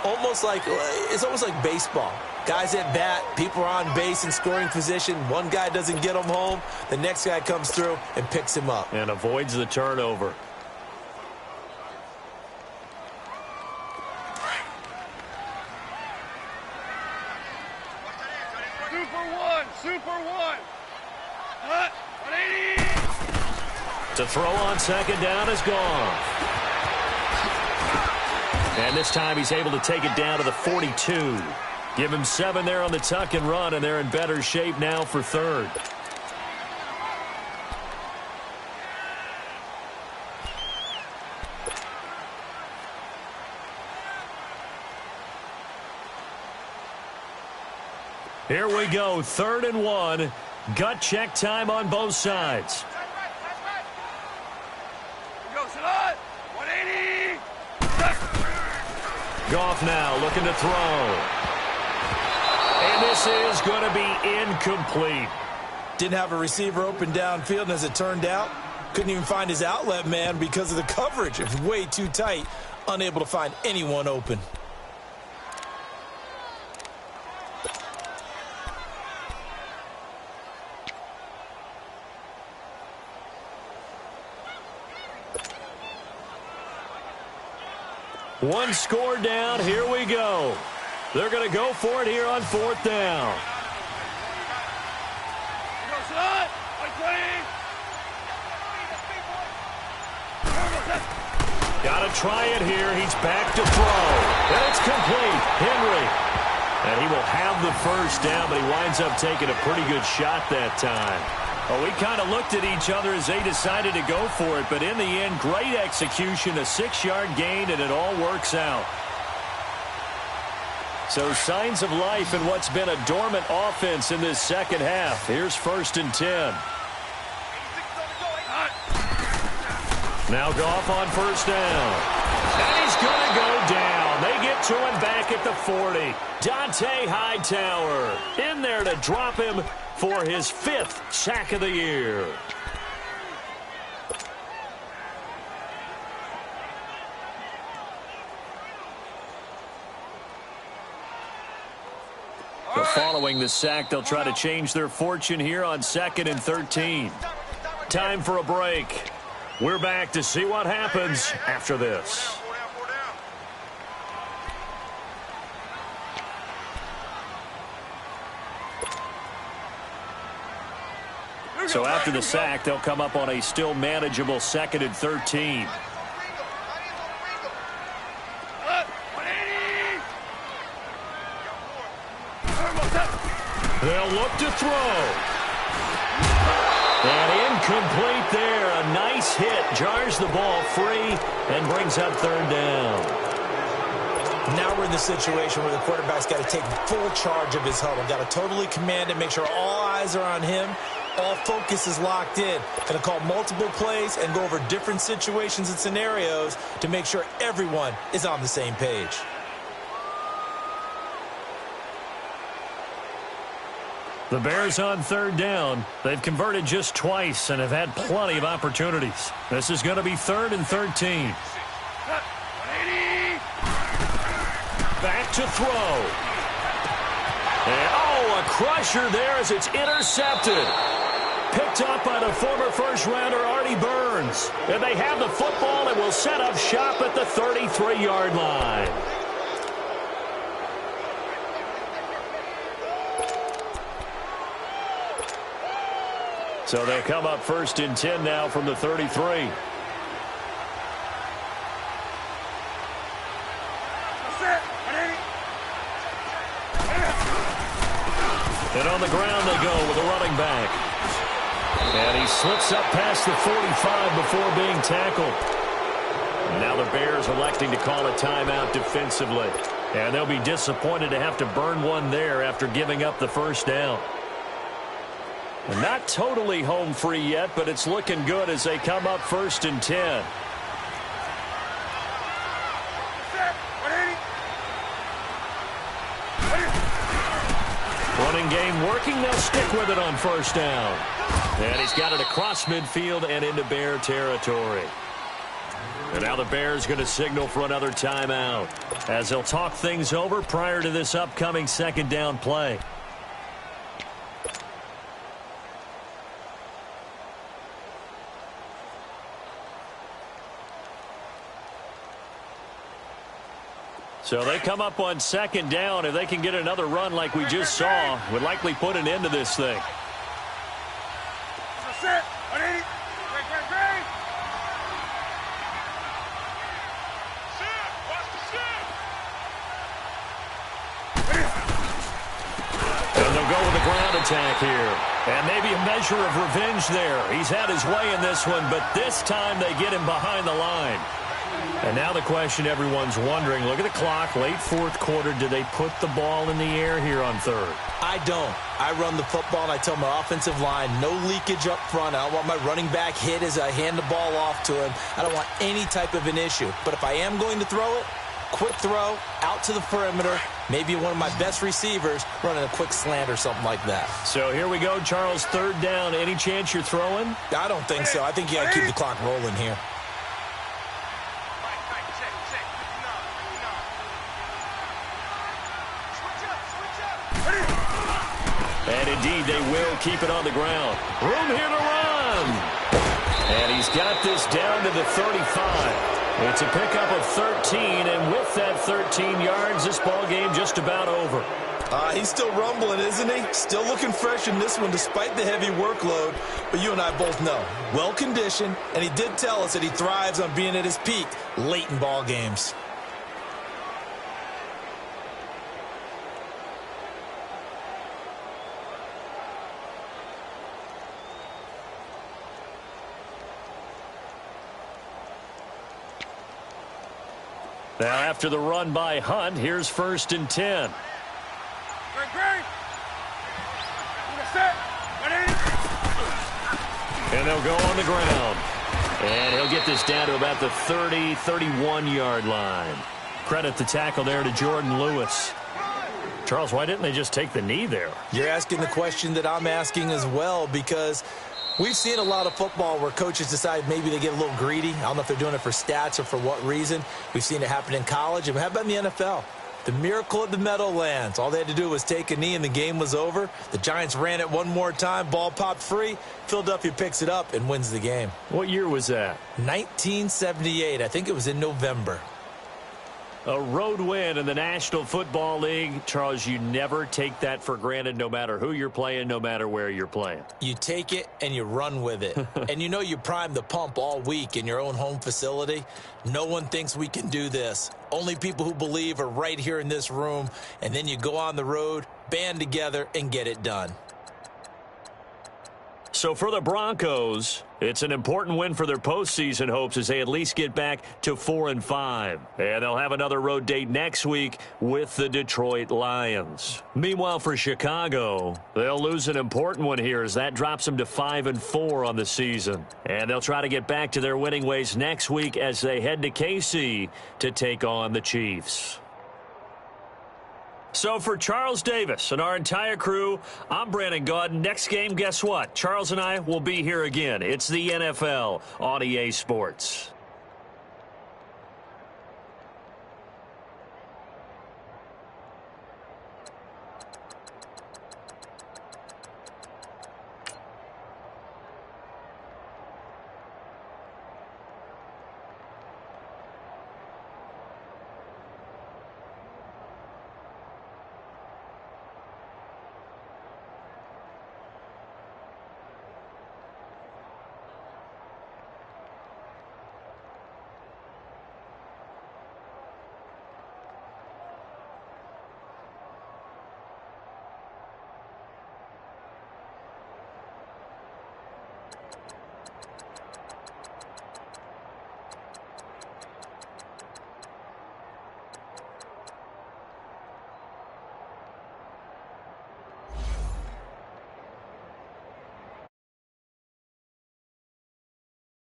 B: It's almost like baseball. Guys at bat, people are on base in scoring position. One guy doesn't get him home. The next guy comes through and picks him up.
A: And avoids the turnover.
C: Super one. Hut. 180.
A: To throw on 2nd down is gone. And this time he's able to take it down to the 42. Give him 7 there on the tuck and run, and they're in better shape now for 3rd. Here we go, 3rd and 1. Gut check time on both sides. Goff now looking to throw. And this is going to be incomplete.
B: Didn't have a receiver open downfield, and as it turned out, couldn't even find his outlet man because of the coverage. It was way too tight, unable to find anyone open.
A: One score down. Here we go. They're going to go for it here on 4th down. Got to try it here. He's back to throw. And it's complete. Henry. And he will have the 1st down, but he winds up taking a pretty good shot that time. Well, we kind of looked at each other as they decided to go for it, but in the end, great execution, a 6-yard gain, and it all works out. So signs of life in what's been a dormant offense in this 2nd half. Here's 1st and 10. Now Goff on 1st down. And he's going to go down. They get to him back at the 40. Dante Hightower in there to drop him for his 5th sack of the year. But following the sack, they'll try to change their fortune here on 2nd and 13. Time for a break. We're back to see what happens after this. So after the sack, they'll come up on a still manageable 2nd and 13. They'll look to throw. And incomplete there. A nice hit. Jars the ball free and brings up 3rd down.
B: Now we're in the situation where the quarterback's got to take full charge of his huddle. Got to totally command it, make sure all eyes are on him. All focus is locked in. Going to call multiple plays and go over different situations and scenarios to make sure everyone is on the same page.
A: The Bears on 3rd down. They've converted just twice and have had plenty of opportunities. This is going to be 3rd and 13. to throw. And, a crusher there as it's intercepted. Picked up by the former first-rounder Artie Burns. And they have the football and will set up shop at the 33-yard line. So they'll come up 1st and 10 now from the 33. And on the ground they go with a running back. And he slips up past the 45 before being tackled. And now the Bears electing to call a timeout defensively. And they'll be disappointed to have to burn one there after giving up the first down. And not totally home free yet, but it's looking good as they come up 1st and 10. Running game working. They'll stick with it on 1st down. And he's got it across midfield and into Bear territory. And now the Bears going to signal for another timeout as they'll talk things over prior to this upcoming 2nd down play. So they come up on 2nd down. If they can get another run like we just saw, would likely put an end to this thing. And they'll go with the ground attack here. And maybe a measure of revenge there. He's had his way in this one, but this time they get him behind the line. And now the question everyone's wondering, look at the clock, late 4th quarter, do they put the ball in the air here on 3rd?
B: I don't. I run the football, and I tell my offensive line, no leakage up front. I don't want my running back hit as I hand the ball off to him. I don't want any type of an issue. But if I am going to throw it, quick throw, out to the perimeter, maybe one of my best receivers running a quick slant or something like that.
A: So here we go, Charles, 3rd down. Any chance you're throwing?
B: I don't think so. I think you got to keep the clock rolling here.
A: And indeed, they will keep it on the ground. Room here to run. And he's got this down to the 35. It's a pickup of 13, and with that 13 yards, this ball game just about over.
B: He's still rumbling, isn't he? Still looking fresh in this one despite the heavy workload. But you and I both know, well-conditioned, and he did tell us that he thrives on being at his peak late in ball games.
A: Now after the run by Hunt, here's 1st and 10. And they'll go on the ground. And he'll get this down to about the 30, 31-yard line. Credit the tackle there to Jordan Lewis. Charles, why didn't they just take the knee there?
B: You're asking the question that I'm asking as well, because we've seen a lot of football where coaches decide maybe they get a little greedy. I don't know if they're doing it for stats or for what reason. We've seen it happen in college. And how about in the NFL? The miracle of the Meadowlands. All they had to do was take a knee and the game was over. The Giants ran it one more time. Ball popped free. Philadelphia picks it up and wins the game.
A: What year was that?
B: 1978. I think it was in November.
A: A road win in the National Football League. Charles, you never take that for granted no matter who you're playing, no matter where you're playing.
B: You take it and you run with it. And you know you prime the pump all week in your own home facility. No one thinks we can do this. Only people who believe are right here in this room. And then you go on the road, band together, and get it done.
A: So for the Broncos, it's an important win for their postseason hopes as they at least get back to 4-5. And they'll have another road date next week with the Detroit Lions. Meanwhile, for Chicago, they'll lose an important one here as that drops them to 5-4 on the season. And they'll try to get back to their winning ways next week as they head to KC to take on the Chiefs. So for Charles Davis and our entire crew, I'm Brandon Gaudin. Next game, guess what? Charles and I will be here again. It's the NFL on EA Sports.